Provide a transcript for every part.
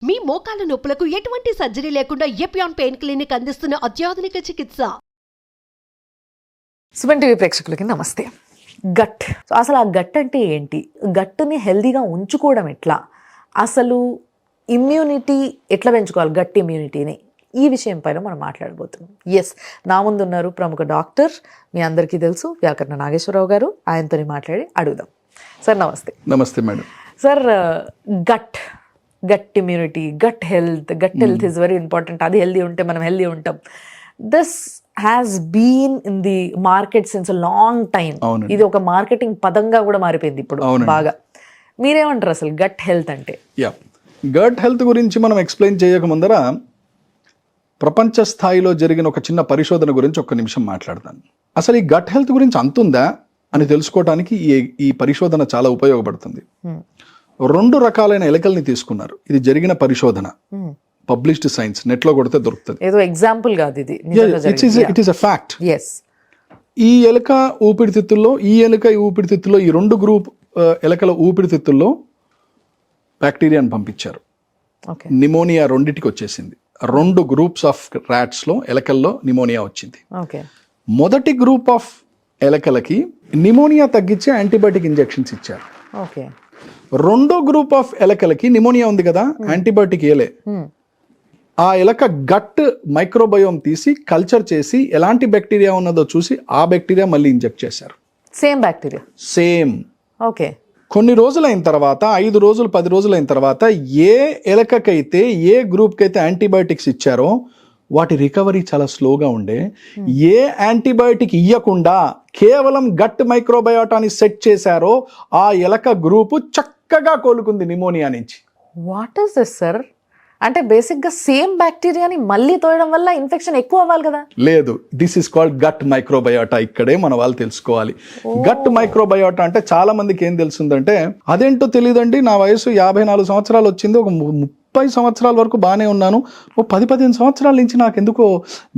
మీ మోకాల నొప్పులకు ఎటువంటి సర్జరీ లేకుండా ఎపియాన్ పెయిన్ క్లినిక్ అందిస్తున్న అత్యాధునిక చికిత్స. సుమన్ టీవీ ప్రేక్షకులకి నమస్తే. గట్, అసలు ఆ గట్ అంటే ఏంటి, గట్టుని హెల్దీగా ఉంచుకోవడం ఎట్లా, అసలు ఇమ్యూనిటీ ఎట్లా పెంచుకోవాలి, గట్ ఇమ్యూనిటీని, ఈ విషయం పైన మనం మాట్లాడబోతున్నాం. ఎస్, నా ముందు ఉన్నారు ప్రముఖ డాక్టర్, మీ అందరికీ తెలుసు, వ్యాకరణ నాగేశ్వరరావు గారు. ఆయనతో మాట్లాడి అడుగుదాం. సార్ నమస్తే. నమస్తే madam. Sir, gut immunity, gut health is very important. అది హెల్దీ ఉంటే మనం హెల్దీ ఉంటాం. This has been in the market since long time. ఇది ఒక మార్కెటింగ్ పదంగా కూడా మారిపోయింది ఇప్పుడు బాగా. మీరేమంటారు అసలు గట్ హెల్త్ అంటే? గట్ హెల్త్ గురించి మనం ఎక్స్ప్లెయిన్ చేయక ముందర ప్రపంచ స్థాయిలో జరిగిన ఒక చిన్న పరిశోధన గురించి ఒక్క నిమిషం మాట్లాడతాను. అసలు ఈ గట్ హెల్త్ గురించి అంతుందా అని తెలుసుకోవడానికి ఈ పరిశోధన చాలా ఉపయోగపడుతుంది. 2 రకాలైన ఎలుకల్ని తీసుకున్నారు. ఇది జరిగిన పరిశోధన, పబ్లిష్డ్ సైన్స్, నెట్ లో కొడితే దొరుకుతుంది. ఏదో ఎగ్జాంపుల్ కాదు ఇది, ఇట్ ఈస్ ఎ ఫ్యాక్ట్. ఈ ఎలుక ఊపిరితిత్తుల్లో, ఈ ఊపిరితిత్తుల్లో, ఈ 2 గ్రూప్ ఎలుకల ఊపిరితిత్తుల్లో బ్యాక్టీరియాని పంపించారు. నిమోనియా 2టికి వచ్చేసింది. 2 గ్రూప్స్ ఆఫ్ ర్యాట్స్ లో ఎలకల్లో నిమోనియా వచ్చింది. మొదటి గ్రూప్ ఆఫ్ ఎలకలకి నిమోనియా తగ్గించే యాంటీబయాటిక్ ఇంజెక్షన్స్ ఇచ్చారు. రెండో గ్రూప్ ఆఫ్ ఎలకలకి నిమోనియా ఉంది కదా, యాంటీబయాటిక్ ఏలే. ఆ ఎలక గట్ మైక్రోబయోమ్ తీసి కల్చర్ చేసి ఎలాంటి బ్యాక్టీరియా ఉన్నదో చూసి ఆ బ్యాక్టీరియా మళ్ళీ ఇంజెక్ట్ చేశారు. Same bacteria, same. ఓకే. కొన్ని రోజులైన తర్వాత, 5 రోజులు 10 రోజులైన తర్వాత ఏ ఎలకకైతే, ఏ గ్రూప్కి అయితే యాంటీబయాటిక్స్ ఇచ్చారో వాటి రికవరీ చాలా స్లోగా ఉండే. ఏ యాంటీబయాటిక్ ఇవ్వకుండా కేవలం గట్ మైక్రోబయోటాని సెట్ చేశారో ఆ ఎలక గ్రూపు చక్కగా కోలుకుంది నిమోనియా నుంచి. What is this sir? అంటే బేసిక్ గా సేమ్ బ్యాక్టీరియాని మళ్ళీ తోయడం వల్ల ఇన్ఫెక్షన్ ఎక్కువ అవ్వాలి కదా? లేదు, this is called gut microbiota. ఇక్కడే మన వాళ్ళు తెలుసుకోవాలి. గట్ మైక్రోబయోటా అంటే చాలా మందికి ఏం తెలుస్తుందంటే, అదేంటో తెలియదండి, నా వయసు 54 సంవత్సరాలు వచ్చింది, ఒక 30 సంవత్సరాల వరకు బాగానే ఉన్నాను, ఓ 10-15 సంవత్సరాల నుంచి నాకు ఎందుకో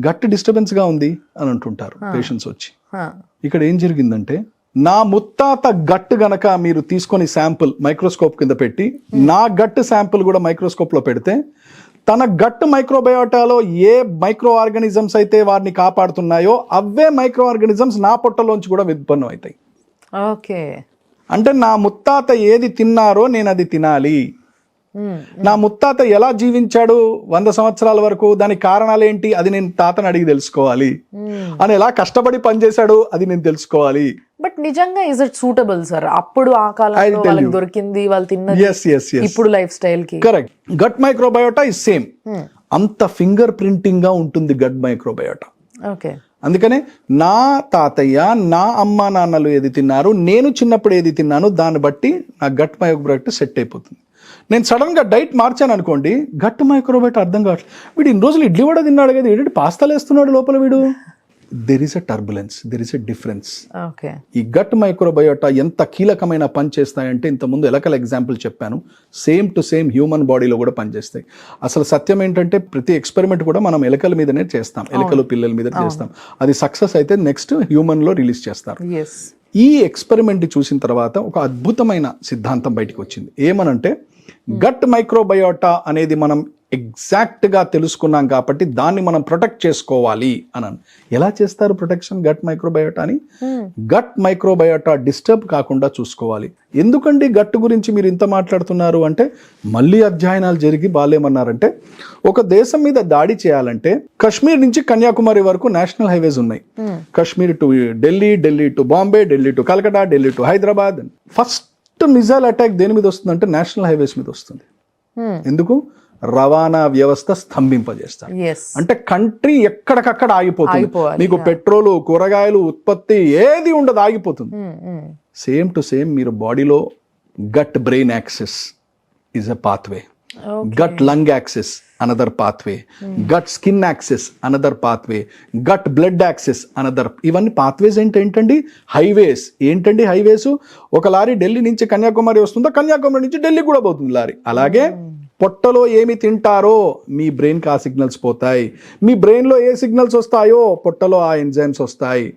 గట్ డిస్టర్బెన్స్ గా ఉంది అని అంటుంటారు పేషెంట్స్ వచ్చి. ఇక్కడ ఏం జరిగిందంటే, నా ముత్తాత గట్ గనక మీరు తీసుకొని శాంపుల్ మైక్రోస్కోప్ కింద పెట్టి, నా గట్ శాంపుల్ కూడా మైక్రోస్కోప్ లో పెడితే, తన గట్ మైక్రోబయోటాలో ఏ మైక్రో ఆర్గానిజమ్స్ అయితే వారిని కాపాడుతున్నాయో అవే మైక్రో ఆర్గానిజమ్స్ నా పొట్టలోంచి కూడా ఉత్పన్నం అవుతాయి. ఓకే. అంటే నా ముత్తాత ఏది తిన్నారో నేను అది తినాలి. నా ముత్తాత ఎలా జీవించాడు 100 సంవత్సరాల వరకు, దానికి కారణాలు ఏంటి, అది నేను తాతని అడిగి తెలుసుకోవాలి. అని ఎలా కష్టపడి పనిచేశాడు, అది నేను తెలుసుకోవాలి. బట్ నిజంగా ఇస్ ఇట్ సూటబుల్ సార్? అప్పుడు ఆ కాలంలో వాళ్ళకి దొరికింది, వాళ్ళు తిన్నది, ఇప్పుడు లైఫ్ స్టైల్ కి. Correct. Gut microbiota is same. అంత ఫింగర్ ప్రింటింగ్ గా ఉంటుంది గట్ మైక్రోబయోటా. ఓకే. అందుకనే నా తాతయ్య, నా అమ్మ నాన్నలు ఏది తిన్నారు, నేను చిన్నప్పుడు ఏది తిన్నాను, దాన్ని బట్టి నా గట్ మైక్రోబయోటా సెట్ అయిపోతుంది. నేను సడన్ గా డైట్ మార్చాను అనుకోండి, గట్ మైక్రోబయోటా అర్థం కావట్లేదు. వీడు ఇన్ని రోజులు ఇడ్లీ కూడా తిన్నాడు కదా, ఏంటంటే పాస్తాలు వేస్తున్నాడు లోపల వీడు. There is a turbulence, there is a difference. ఈ గట్ మైక్రోబయోటా ఎంత కీలకమైన పని చేస్తాయంటే, ఇంతకుముందు ఎలకల ఎగ్జాంపుల్ చెప్పాను, సేమ్ టు సేమ్ హ్యూమన్ బాడీలో కూడా పనిచేస్తాయి. అసలు సత్యం ఏంటంటే, ప్రతి ఎక్స్పెరిమెంట్ కూడా మనం ఎలకల మీదనే చేస్తాం, ఎలకలు పిల్లల మీద చేస్తాం. అది సక్సెస్ అయితే నెక్స్ట్ హ్యూమన్ లో రిలీజ్ చేస్తారు. ఈ ఎక్స్పెరిమెంట్ చూసిన తర్వాత ఒక అద్భుతమైన సిద్ధాంతం బయటకు వచ్చింది. ఏమనంటే, గట్ మైక్రోబయోటా అనేది మనం ఎగ్జాక్ట్ గా తెలుసుకున్నాం కాబట్టి దాన్ని మనం ప్రొటెక్ట్ చేసుకోవాలి అని. ఎలా చేస్తారు ప్రొటెక్షన్ గట్ మైక్రోబయోటాని? గట్ మైక్రోబయోటా డిస్టర్బ్ కాకుండా చూసుకోవాలి. ఎందుకండి గట్ గురించి మీరు ఇంత మాట్లాడుతున్నారు అంటే, మళ్ళీ అధ్యయనాలు జరిగి బాలేమన్నారంటే, ఒక దేశం మీద దాడి చేయాలంటే కశ్మీర్ నుంచి కన్యాకుమారి వరకు నేషనల్ హైవేస్ ఉన్నాయి. Kashmir to Delhi, Delhi to Bombay, Delhi to Calcutta, Delhi to Hyderabad. First missile attack దేని మీద వస్తుందంటే నేషనల్ హైవేస్ మీద వస్తుంది. ఎందుకు? రవాణా వ్యవస్థ స్తంభింపజేస్తారు. అంటే కంట్రీ ఎక్కడికక్కడ ఆగిపోతుంది. మీకు పెట్రోలు, కూరగాయలు ఉత్పత్తి ఏది ఉండదు, ఆగిపోతుంది. సేమ్ టు సేమ్ మీరు బాడీలో gut brain axis is a pathway, gut lung axis another pathway, gut skin axis another pathway, gut blood axis another. ఇవన్నీ పాత్వేస్ ఏంటండి? హైవేస్. ఏంటండి హైవేస్? ఒక లారీ ఢిల్లీ నుంచి కన్యాకుమారి వస్తుందో, కన్యాకుమారి నుంచి ఢిల్లీ కూడా పోతుంది లారీ. అలాగే పొట్టలో ఏమి తింటారో మీ బ్రెయిన్ కి ఆ సిగ్నల్స్ పోతాయి. మీ బ్రెయిన్ లో ఏ సిగ్నల్స్ వస్తాయో పొట్టలో ఆ ఎంజైమ్స్ వస్తాయి.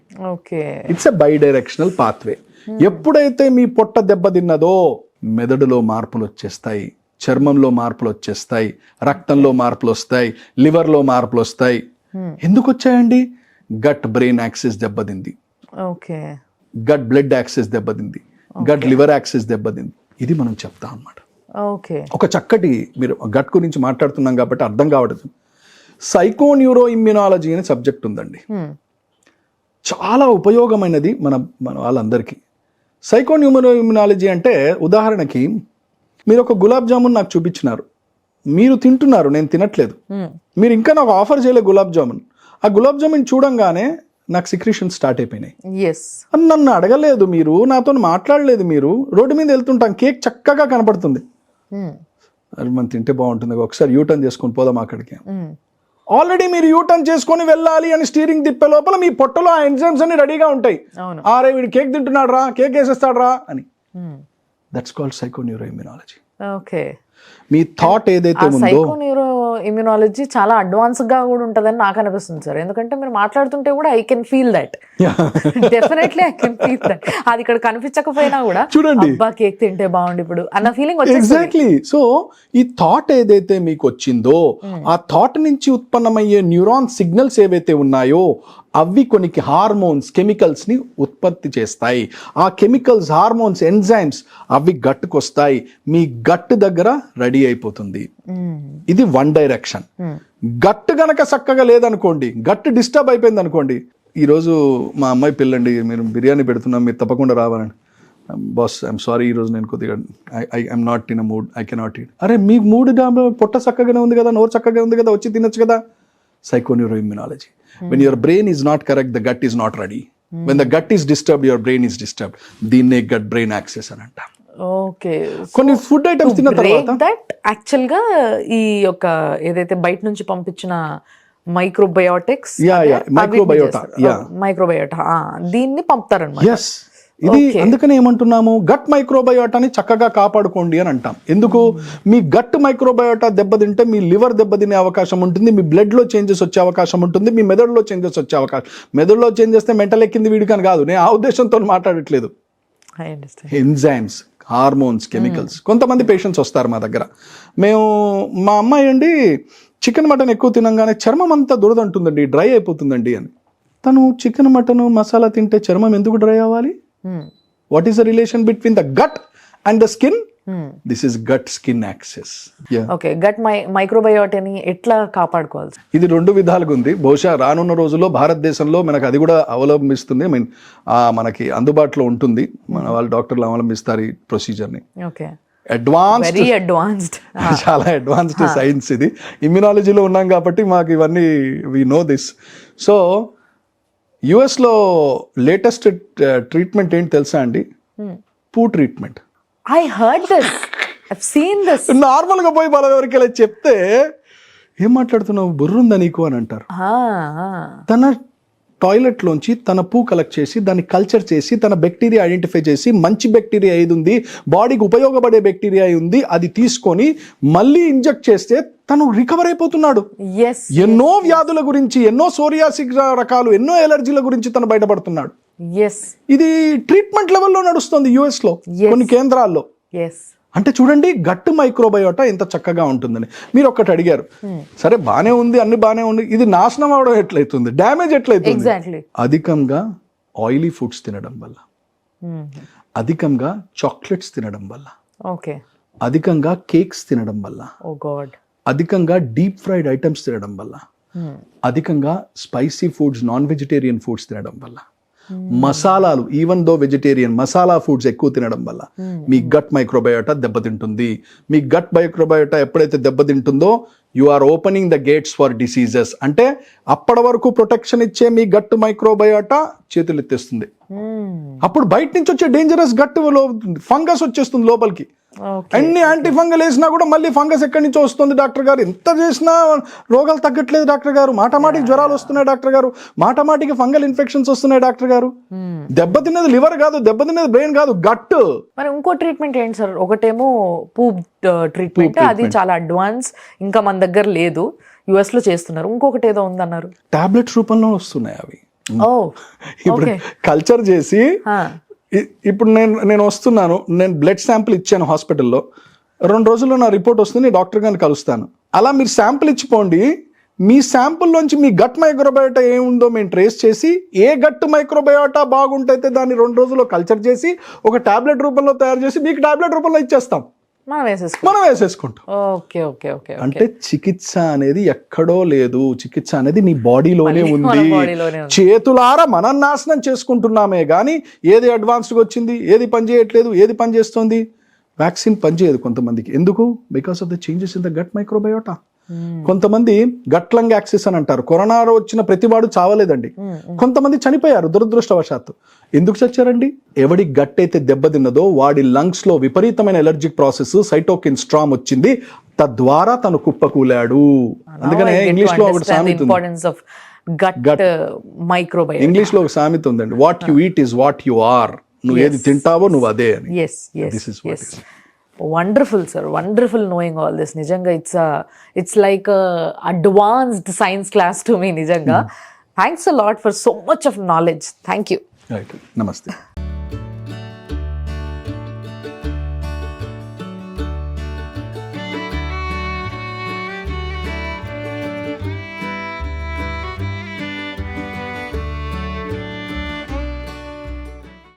It's a by directional pathway. ఎప్పుడైతే మీ పొట్ట దెబ్బతిన్నదో మెదడులో మార్పులు వచ్చేస్తాయి. చర్మంలో మార్పులు వచ్చేస్తాయి, రక్తంలో మార్పులు వస్తాయి, లివర్లో మార్పులు వస్తాయి. ఎందుకు వచ్చాయండి? గట్ బ్రెయిన్ యాక్సిస్ దెబ్బతింది, ఓకే, గట్ బ్లడ్ యాక్సిస్ దెబ్బతింది, గట్ లివర్ యాక్సిస్ దెబ్బతింది. ఇది మనం చెప్తాం అన్నమాట. ఓకే, ఒక చక్కటి, మీరు గట్ గురించి మాట్లాడుతున్నాం కాబట్టి అర్థం కావట్లేదు, సైకోన్యూరో ఇమ్యునాలజీ అనే సబ్జెక్ట్ ఉందండి. చాలా ఉపయోగమైనది మన వాళ్ళందరికీ. సైకోన్యూరో ఇమ్యునాలజీ అంటే, ఉదాహరణకి మీరు ఒక గులాబ్ జామున్ నాకు చూపించినారు, మీరు తింటున్నారు, నేను తినట్లేదు, మీరు ఇంకా నాకు ఆఫర్ చేయలేదు గులాబ్ జామున్. ఆ గులాబ్ జామున్ చూడంగానే నాకు సిక్రీషన్ స్టార్ట్ అయిపోయినాయి. నన్ను అడగలేదు మీరు, నాతో మాట్లాడలేదు మీరు, రోడ్డు మీద వెళ్తుంటాం, కేక్ చక్కగా కనపడుతుంది, అది మనం తింటే బాగుంటుంది, ఒకసారి యూటర్న్ చేసుకొని పోదాం అక్కడికి. ఆల్రెడీ మీరు యూటర్న్ చేసుకొని వెళ్ళాలి అని స్టీరింగ్ తిప్పే లోపల మీ పొట్టలో ఆ ఎంజైమ్స్ అన్ని రెడీగా ఉంటాయి. ఆరే వీడు కేక్ తింటున్నాడు రా, కేక్ వేసేస్తాడు రా అని. That's called psychoneuroimmunology. Okay, మీ థాట్ ఏదైతే ఉందో, సైకోన్యూరో ఇమ్యునాలజీ చాలా అడ్వాన్స్ గా కూడా ఉంటదని నాకు అనిపిస్తుంది సార్. ఎందుకంటే మీరు మాట్లాడుతుంటే కూడా I can feel that, definitely I can feel that. అది ఇక్కడ కనిపించకపోయినా కూడా చూడండి, అబ్బా కేక్ తింటే బాగుండు ఇప్పుడు అన్న ఫీలింగ్ వచ్చేస్తుంది. ఎగ్జాక్ట్లీ. సో ఈ థాట్ ఏదైతే మీకు వచ్చిందో, ఆ థాట్ నుంచి ఉత్పన్నమయ్యే న్యూరాన్ సిగ్నల్స్ ఏవైతే ఉన్నాయో అవి కొన్ని హార్మోన్స్, కెమికల్స్ ని ఉత్పత్తి చేస్తాయి. ఆ కెమికల్స్, హార్మోన్స్, ఎంజైమ్స్ అవి గట్టుకు వస్తాయి, మీ గట్టు దగ్గర రెడీ అయిపోతుంది. ఇది వన్ డైరెక్షన్. గట్టు గనక చక్కగా లేదనుకోండి, గట్టు డిస్టర్బ్ అయిపోయింది అనుకోండి, ఈరోజు మా అమ్మాయి పిల్లండి, మీరు బిర్యానీ పెడుతున్నాం, మీరు తప్పకుండా రావాలండి. బాస్ ఐఎమ్ సారీ, ఈరోజు నేను కొద్దిగా I'm not in a mood, I cannot eat. అరే మీకు మూడ్, పొట్ట చక్కగానే ఉంది కదా, నోరు చక్కగా ఉంది కదా, వచ్చి తినొచ్చు కదా. సైకోన్యూరో immunology. When your brain is not correct, the gut is not ready. When the gut is disturbed, your brain is disturbed. దీన్నే gut brain axis అని అంటాం. ఓకే, కొన్ని ఫుడ్ ఐటమ్స్ తిన్న తర్వాత దట్ యాక్చువల్ గా ఈ యొక్క ఏదైతే బయట నుంచి పంపించిన మైక్రోబయోటిక్స్, మైక్రోబయోటా దీన్ని పంపుతారన్నమాట. yes, ఇది అందుకనే ఏమంటున్నాము, గట్ మైక్రోబయోటాని చక్కగా కాపాడుకోండి అని అంటాం. ఎందుకు? మీ గట్ మైక్రోబయోటా దెబ్బతింటే మీ లివర్ దెబ్బతినే అవకాశం ఉంటుంది, మీ బ్లడ్ లో చేంజెస్ వచ్చే అవకాశం ఉంటుంది, మీ మెదడులో చేంజెస్ వచ్చే అవకాశం. మెదడులో చేంజ్ చేస్తే మెంటల్ ఎక్కింది వీడికని కాదు, నేను ఆ ఉద్దేశంతో మాట్లాడట్లేదు. Enzymes, hormones, chemicals. కొంతమంది పేషెంట్స్ వస్తారు మా దగ్గర, మా అమ్మాయి అండి చికెన్ మటన్ ఎక్కువ తినంగానే చర్మం అంతా దురదంటుందండి, డ్రై అయిపోతుందండి అని. తను చికెన్ మటన్ మసాలా తింటే చర్మం ఎందుకు డ్రై అవ్వాలి? What is the relation between the gut and the skin? This is gut skin axis. Okay, gut మైక్రోబయోటాని ఎట్లా కాపాడుకోవాలి? ఇది రెండు విధాలుగా ఉంది. బహుశా రానున్న రోజుల్లో భారతదేశంలో మనకు అది కూడా అవలంబిస్తుంది, మనకి అందుబాటులో ఉంటుంది. మన వాళ్ళు డాక్టర్లు అవలంబిస్తారు ఈ ప్రొసీజర్ని. ఓకే, అడ్వాన్స్డ్, చాలా అడ్వాన్స్డ్ సైన్స్ ఇది. ఇమ్యునాలజీలో ఉన్నాం కాబట్టి మాకు ఇవన్నీ వి నో దిస్. సో యుఎస్లో లేటెస్ట్ ట్రీట్మెంట్ ఏంటి తెలుసా అండి? పూ treatment. I heard this, I've seen this. నార్మల్గా పోయి మన ఎవరికి ఇలా చెప్తే, ఏం మాట్లాడుతున్నావు, బుర్రుందా నీకు అని అంటారు. తన టాయిలెట్లోంచి తన పూ కలెక్ట్ చేసి దాన్ని కల్చర్ చేసి తన బ్యాక్టీరియా ఐడెంటిఫై చేసి మంచి బ్యాక్టీరియా ఏది ఉంది, బాడీకి ఉపయోగపడే బ్యాక్టీరియా ఉంది, అది తీసుకొని మళ్ళీ ఇంజెక్ట్ చేస్తే తను రికవర్ అయిపోతున్నాడు. ఎన్నో వ్యాధుల గురించి, ఎన్నో సోరియాసిస్ రకాలు, ఎన్నో ఎలర్జీల గురించి తను బయటపడుతున్నాడు. ఇది ట్రీట్మెంట్ లెవెల్లో నడుస్తుంది యుఎస్ లో కొన్ని కేంద్రాల్లో. అంటే చూడండి గట్ మైక్రోబయోటా ఎంత చక్కగా ఉంటుందని. మీరు ఒక్కటి అడిగారు, సరే బానే ఉంది, అన్ని బానే ఉంది, ఇది నాశనం అవడం ఎట్లయితుంది, డ్యామేజ్ ఎట్లయితుంది? అధికంగా ఆయిలీ ఫుడ్స్ తినడం వల్ల, అధికంగా చాక్లెట్స్ తినడం వల్ల, అధికంగా కేక్స్ తినడం వల్ల, అధికంగా డీప్ ఫ్రైడ్ ఐటమ్స్ తినడం వల్ల, అధికంగా spicy foods, non vegetarian foods తినడం వల్ల, మసాలాలు, even though vegetarian masala foods ఎక్కువ తినడం వల్ల మీ గట్ మైక్రోబయోటా దెబ్బతింటుంది. మీ గట్ మైక్రోబయోటా ఎప్పుడైతే దెబ్బతింటుందో you are opening the gates for diseases. అంటే అప్పటి వరకు ప్రొటెక్షన్ ఇచ్చే మీ గట్ మైక్రోబయోటా చేతులు ఎత్తేస్తుంది. అప్పుడు బయట నుంచి వచ్చే డేంజరస్ గట్ ఫంగస్ వచ్చేస్తుంది లోపలికి. అన్ని యాంటీ ఫంగల్ వేసినా కూడా మళ్ళీ ఫంగస్ ఎక్కడి నుంచో వస్తుంది డాక్టర్ గారు. ఎంత చేసినా రోగాలు తగ్గట్లేదు డాక్టర్ గారు. మాటమాటికి జ్వరాలు వస్తున్నాయి డాక్టర్ గారు. మాటమాటికి ఫంగల్ ఇన్ఫెక్షన్స్ వస్తున్నాయి డాక్టర్ గారు. దెబ్బతిన్నది లివర్ కాదు, దెబ్బతిన్నది బ్రెయిన్ కాదు, గట్. మరి ఇంకో ట్రీట్మెంట్ ఏంటి సార్? ఒకటేమో పూప్ ట్రీట్మెంట్, అది చాలా అడ్వాన్స్, ఇంకా మన దగ్గర లేదు, యుఎస్ లో చేస్తున్నారు. ఇంకొకటి ఏదో ఉందన్నారు, టాబ్లెట్స్ రూపంలో వస్తున్నాయి అవి. ఇప్పుడు కల్చర్ చేసి, ఇప్పుడు నేను వస్తున్నాను, నేను బ్లడ్ శాంపుల్ ఇచ్చాను హాస్పిటల్లో, 2 రోజుల్లో నా రిపోర్ట్ వస్తుంది, నేను డాక్టర్ గారిని కలుస్తాను. అలా మీరు శాంపుల్ ఇచ్చిపోండి, మీ శాంపుల్లోంచి మీ గట్ మైక్రోబయోటా ఏముందో మేము ట్రేస్ చేసి ఏ గట్ మైక్రోబయోటా బాగుంటైతే దాన్ని 2 రోజుల్లో కల్చర్ చేసి ఒక టాబ్లెట్ రూపంలో తయారు చేసి మీకు టాబ్లెట్ రూపంలో ఇచ్చేస్తాం, మనం వేసేసుకుంటాం. Okay okay okay. అంటే చికిత్స అనేది ఎక్కడో లేదు, చికిత్స అనేది నీ బాడీలోనే ఉంది. బాడీలోనే ఉంది. చేతులారా మనం నాశనం చేసుకుంటున్నామే కానీ ఏది అడ్వాన్స్డ్గా వచ్చింది, ఏది పని చేయట్లేదు, ఏది పని చేస్తుంది. వ్యాక్సిన్ పనిచేయదు కొంతమందికి. ఎందుకు? Because of the changes in the gut microbiota. కొంతమంది గట్ లంగ్ యాక్సిస్ అని అంటారు. కరోనా వచ్చిన ప్రతివాడు చావలేదండి, కొంతమంది చనిపోయారు దురదృష్టవశాత్తు. ఎందుకు చచ్చారండి? ఎవడి గట్ అయితే దెబ్బతిన్నదో వాడి లంగ్స్ లో విపరీతమైన ఎలర్జిక్ ప్రాసెస్, సైటోకిన్ స్ట్రామ్ వచ్చింది, తద్వారా తను కుప్పకూలాడు. అందుకనే ఇంగ్లీష్ లో ఒకటి సామెత ఉంది, ఇంగ్లీష్ లో ఒక సామెత ఉందండి, what you eat is what you are. నువ్వు ఏది తింటావో నువ్వు అదే అని. Wonderful sir, wonderful knowing all this. నిజంగా it's like advanced science class to మీ నిజంగా. Thanks a lot for so much of knowledge. Thank you. నమస్తే.